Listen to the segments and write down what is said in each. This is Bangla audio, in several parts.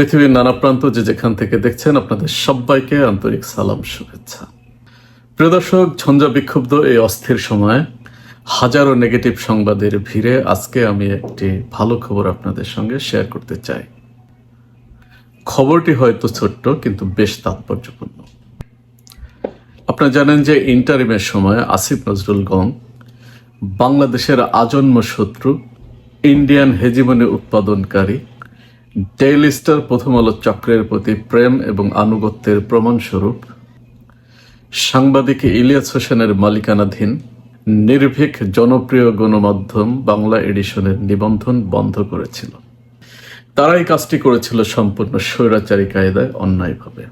পৃথিবীর নানা প্রান্ত যেখান থেকে দেখছেন আপনাদের সবাইকে আন্তরিক সালাম, শুভেচ্ছা। প্রিয় দর্শক, ঝঞ্ঝা বিক্ষুব্ধ এই অস্থির সময়ে হাজারো নেগেটিভ সংবাদের ভিড়ে আজকে আমি একটি ভালো খবর আপনাদের সঙ্গে শেয়ার করতে চাই। খবরটি হয়তো ছোট্ট কিন্তু বেশ তাৎপর্যপূর্ণ। আপনারা জানেন যে ইন্টারিমের সময় আসিফ নজরুল গং বাংলাদেশের আজন্ম শত্রু, ইন্ডিয়ান হেজিমনি উৎপাদনকারী, ডেইলি স্টার প্রথম আলো চক্রের প্রতি প্রেম এবং আনুগত্যের প্রমাণস্বরূপ সাংবাদিক ইলিয়াস হোসেনের মালিকানাধীন নির্ভীক জনপ্রিয় গণমাধ্যম বাংলা এডিশনের নিবন্ধন বন্ধ করেছিল। তারাই কাজটি করেছিল সম্পূর্ণ স্বৈরাচারী কায়দায়, অন্যায়ভাবে।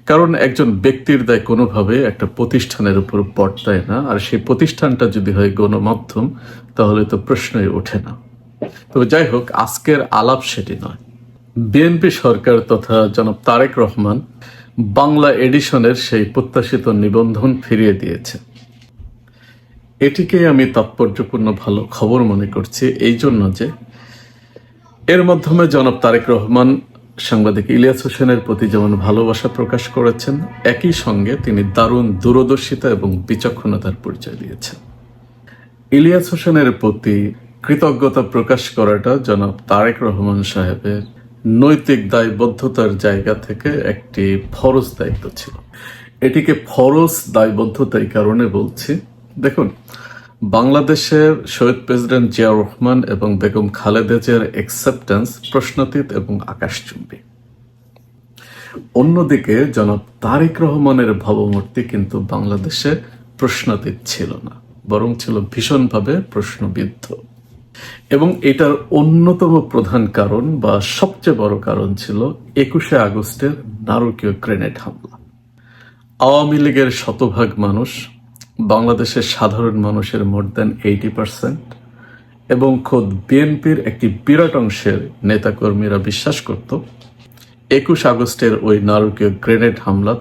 কারণ একজন ব্যক্তির দায় কোনোভাবে একটা প্রতিষ্ঠানের উপর বর্তায় না, আর সেই প্রতিষ্ঠানটা যদি হয় গণমাধ্যম তাহলে তো প্রশ্নই ওঠে না। তবে যাই হোক, আজকের আলাপ সেটি নয়। বিএনপি সরকার তথা জনাব তারেক রহমান বাংলা এডিশনের সেই প্রত্যাশিত নিবন্ধন ফিরিয়ে দিয়েছে। এটিকে আমি তাৎপর্যপূর্ণ ভালো খবর মনে করছি, এই জন্য যে এর মাধ্যমে জনাব তারেক রহমান সাংবাদিক ইলিয়াস হোসেনের প্রতি যেমন ভালোবাসা প্রকাশ করেছেন, একই সঙ্গে তিনি দারুণ দূরদর্শিতা এবং বিচক্ষণতার পরিচয় দিয়েছেন। ইলিয়াস হোসেনের প্রতি কৃতজ্ঞতা প্রকাশ করাটা জনাব তারেক রহমান সাহেবের নৈতিক দায়বদ্ধতার জায়গা থেকে একটি ফরজ দায়িত্ব ছিল। এটিকে ফরজ দায়বদ্ধতার কারণে বলছি। দেখুন, বাংলাদেশের শহীদ প্রেসিডেন্ট জিয়াউর রহমান এবং বেগম খালেদা জিয়ার অ্যাকসেপ্টেন্স প্রশ্নাতীত এবং আকাশচুম্বী। অন্যদিকে জনাব তারেক রহমানের ভাবমূর্তি কিন্তু বাংলাদেশে প্রশ্নাতীত ছিল না, বরং ছিল ভীষণভাবে প্রশ্নবিদ্ধ। এবং এটার অন্যতম প্রধান কারণ বা সবচেয়ে বড় কারণ ছিল 21শে আগস্টের নারকীয় গ্রেনেড হামলা। আওয়ামী লীগের শতভাগ মানুষ, বাংলাদেশের সাধারণ মানুষের মোর দ্যান 80% এবং খোদ বিএনপির একটি বিরাট অংশের নেতাকর্মীরা বিশ্বাস করত 21 আগস্টের ওই নারকীয় গ্রেনেড হামলা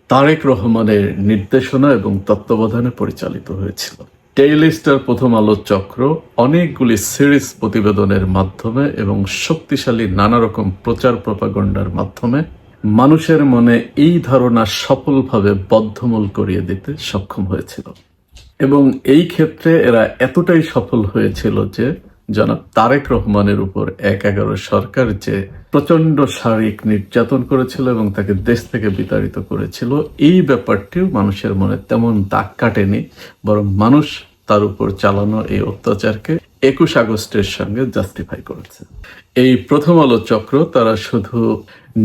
তারেক রহমানের নির্দেশনা এবং তত্ত্বাবধানে পরিচালিত হয়েছিল। ডেইলি স্টার প্রথম আলো চক্র অনেকগুলি সিরিজ প্রতিবেদনের মাধ্যমে এবং শক্তিশালী নানা রকম প্রচার প্রপাগান্ডার মাধ্যমে মানুষের মনে এই ধারণা সফলভাবে বদ্ধমূল করিয়ে দিতে সক্ষম হয়েছিল। এবং এই ক্ষেত্রে এরা এতটাই সফল হয়েছিল যে জনাব তারেক রহমানের উপর ১/১১ সরকার যে প্রচন্ড শারীরিক নির্যাতন করেছিল এবং তাকে দেশ থেকে বিতাড়িত করেছিল, এই ব্যাপারটিও মানুষের মনে তেমন দাগ কাটেনি, বরং মানুষ তার উপর চালানো এই অত্যাচারকে ২১ আগস্টের সঙ্গে জাস্টিফাই করেছে। এই প্রথম আলো চক্র তারা শুধু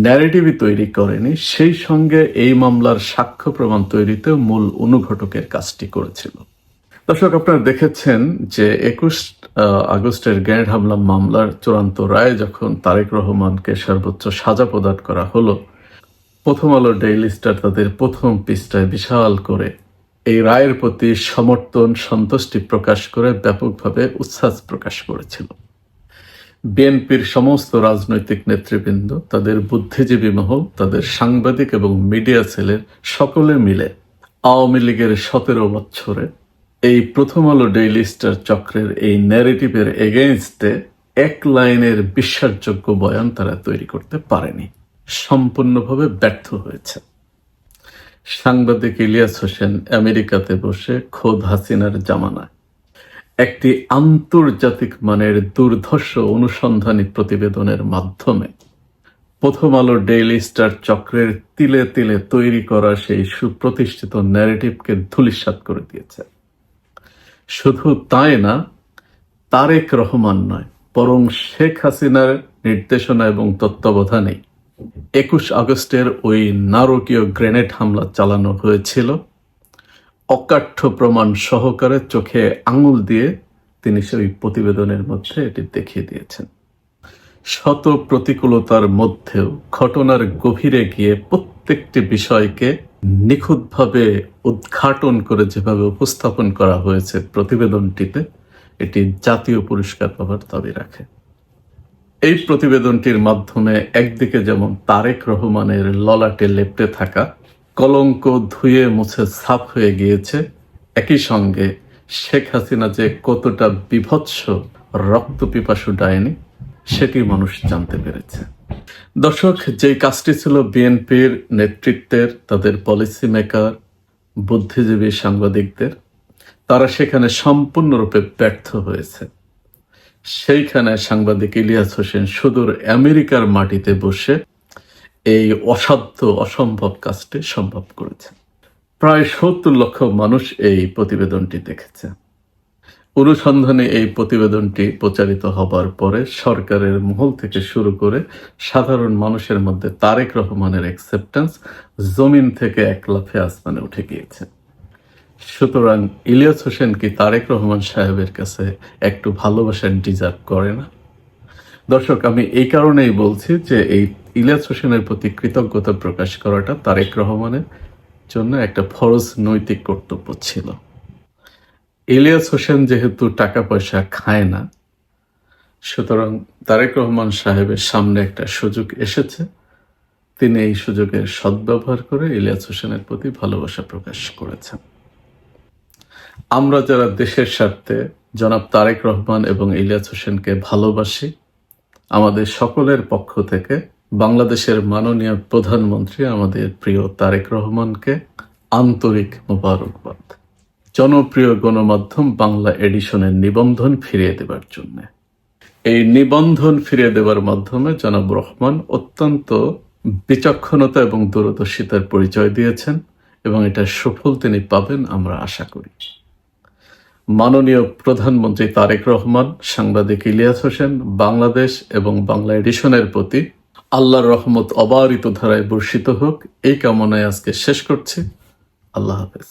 ন্যারেটিভই তৈরি করেনি, সেই সঙ্গে এই মামলার সাক্ষ্য প্রমাণ তৈরিতেও মূল অনুঘটকের কাজটি করেছিল। দর্শক, আপনারা দেখেছেন যে ২১ আগস্টের গ্রেনেড হামলা মামলার চূড়ান্ত রায় যখন তারেক রহমানকে সর্বোচ্চ সাজা প্রদান করা হলো, প্রথম আলো ডেইলি স্টার তাদের প্রথম পৃষ্ঠায় বিশাল করে এই রায়ের প্রতি সমর্থন, সন্তুষ্টি প্রকাশ করে ব্যাপকভাবে উচ্ছ্বাস প্রকাশ করেছিল। বিএনপির সমস্ত রাজনৈতিক নেতৃবৃন্দ, তাদের বুদ্ধিজীবী মহল, তাদের সাংবাদিক এবং মিডিয়া সেলের সকলে মিলে আওয়ামী লীগের 17 বছরে এই প্রথম আলো ডেইলি স্টার চক্রের এই ন্যারেটিভের এগেইনস্টে এক লাইনের বিশ্বাসযোগ্য বয়ান তারা তৈরি করতে পারেনি, সম্পূর্ণভাবে ব্যর্থ হয়েছে। সাংবাদিক ইলিয়াস হোসেন আমেরিকাতে বসে খোদ হাসিনার জামানায় একটি আন্তর্জাতিক মানের দুর্ধর্ষ অনুসন্ধানী প্রতিবেদনের মাধ্যমে প্রথম আলো ডেইলি স্টার চক্রের তিলে তিলে তৈরি করা সেই সুপ্রতিষ্ঠিত ন্যারেটিভকে ধূলিসাৎ করে দিয়েছে। শুধু তাই না, তারেক রহমান নয়, বরং শেখ হাসিনার নির্দেশনা এবং তত্ত্বাবধানে ২১ আগস্টের ওই নারকীয় গ্রেনেড হামলা চালানো হয়েছিল। অকাঠ্য প্রমাণ সহকারে চোখে আঙুল দিয়ে তিনি সেই প্রতিবেদনের মধ্যে এটি দেখিয়ে দিয়েছেন। শত প্রতিকূলতার মধ্যেও ঘটনার গভীরে গিয়ে প্রত্যেকটি বিষয়কে নিখুঁতভাবে উদ্ঘাটন করে যেভাবে উপস্থাপন করা হয়েছে প্রতিবেদনটিতে, এটি জাতীয় পুরস্কার পাওয়ার দাবি রাখে। এই প্রতিবেদনটির মাধ্যমে একদিকে যেমন তারেক রহমানের ললাটে লেপ্টে থাকা কলঙ্ক ধুয়ে মুছে সাফ হয়ে গিয়েছে, একই সঙ্গে শেখ হাসিনা যে কতটা বিভৎস রক্তপিপাসু ডাইনি সেটি মানুষ জানতে পেরেছে। দর্শক, যে কাজটি ছিল বিএনপির নেতৃত্বের, তাদের পলিসি মেকার, বুদ্ধিজীবী সাংবাদিকদের, তারা সেখানে সম্পূর্ণরূপে ব্যর্থ হয়েছে। সেইখানে সাংবাদিক ইলিয়াস হোসেন সুদূর আমেরিকার মাটিতে বসে এই অসাধ্য অসম্ভব কাজটি সম্ভব করেছে। প্রায় ৭০ লক্ষ মানুষ এই প্রতিবেদনটি দেখেছে। অনুসন্ধানে এই প্রতিবেদনটি প্রচারিত হবার পরে সরকারের মহল থেকে শুরু করে সাধারণ মানুষের মধ্যে তারেক রহমানের অ্যাকসেপ্টেন্স জমিন থেকে এক লাফে আসমানে উঠে গিয়েছে। সুতরাং ইলিয়াস হোসেন কি তারেক রহমান সাহেবের কাছে একটু ভালোবাসা ডিজার্ভ করে না? দর্শক, আমি এই কারণেই বলছি যে এই ইলিয়াস হোসেনের প্রতি কৃতজ্ঞতা প্রকাশ করাটা তারেক রহমানের জন্য একটা ফরজ নৈতিক কর্তব্য ছিল। ইলিয়াস হোসেন যেহেতু টাকা পয়সা খায় না, সুতরাং তারেক রহমান সাহেবের সামনে একটা সুযোগ এসেছে, তিনি এই সুযোগের সদ্ব্যবহার করে ইলিয়াস হোসেনের প্রতি ভালোবাসা প্রকাশ করেছেন। আমরা যারা দেশের স্বার্থে জনাব তারেক রহমান এবং ইলিয়াস হোসেনকে ভালোবাসি, আমাদের সকলের পক্ষ থেকে বাংলাদেশের মাননীয় প্রধানমন্ত্রী আমাদের প্রিয় তারেক রহমানকে আন্তরিক মোবারকবাদ। জনপ্রিয় গণমাধ্যম বাংলা এডিশনের নিবন্ধন ফিরিয়ে দেবার জন্য, এই নিবন্ধন ফিরিয়ে দেবার মাধ্যমে জনাব রহমান অত্যন্ত বিচক্ষণতা এবং দূরদর্শিতার পরিচয় দিয়েছেন এবং এটার সুফল তিনি পাবেন আমরা আশা করি। মাননীয় প্রধানমন্ত্রী তারেক রহমান, সাংবাদিক ইলিয়াস হোসেন, বাংলাদেশ এবং বাংলা এডিশনের প্রতি আল্লাহর রহমত অবারিত ধারায় বর্ষিত হোক, এই কামনায় আজকে শেষ করছি। আল্লাহ হাফেজ।